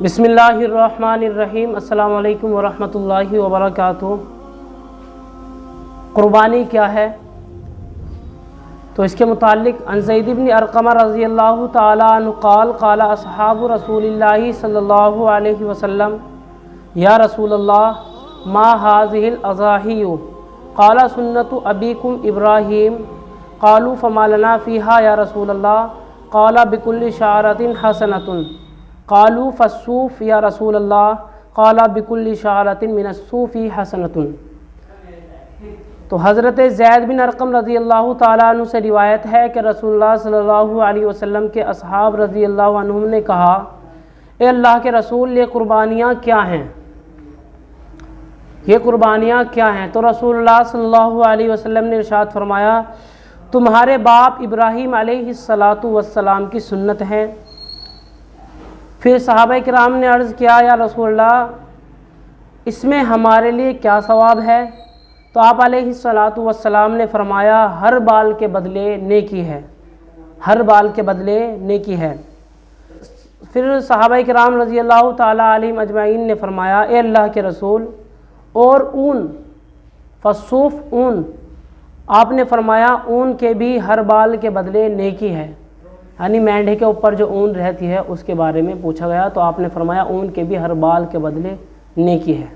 بسم اللہ الرحمن الرحیم۔ السلام علیکم ورحمۃ اللہ وبرکاتہ۔ قربانی کیا ہے؟ تو اس کے متعلق عن زید بن ارقم رضی اللہ تعالی عنہ قال قال اصحاب رسول اللہ صلی اللہ علیہ وسلم یا رسول اللہ ما هذه الاضاحی قال سنت ابیکم ابراہیم قالوا فما لنا فیہا یا رسول اللہ قال بکل شعرۃ حسنۃ قالوا فالصوف یا رسول اللہ قال بکل شعرۃ من الصوف حسنۃ۔ تو حضرت زید بن ارقم رضی اللہ تعالیٰ عنہ سے روایت ہے کہ رسول اللہ صلی اللہ علیہ وسلم کے اصحاب رضی اللہ عنہم نے کہا، اے اللہ کے رسول، یہ قربانیاں کیا ہیں؟ یہ قربانیاں کیا ہیں؟ تو رسول اللہ صلی اللہ علیہ وسلم نے ارشاد فرمایا، تمہارے باپ ابراہیم علیہ السلام کی سنت ہے۔ پھر صحابہ کرام نے عرض کیا، یا رسول اللہ، اس میں ہمارے لیے کیا ثواب ہے؟ تو آپ علیہ السلام نے فرمایا، ہر بال کے بدلے نیکی ہے، ہر بال کے بدلے نیکی ہے۔ پھر صحابہ کرام رضی اللہ تعالیٰ علیہم اجمعین نے فرمایا، اے اللہ کے رسول، اور اون، فصوف اون، آپ نے فرمایا اون کے بھی ہر بال کے بدلے نیکی ہے، یعنی مینڈھے کے اوپر جو اون رہتی ہے اس کے بارے میں پوچھا گیا، تو آپ نے فرمایا اون کے بھی ہر بال کے بدلے نیکی ہے۔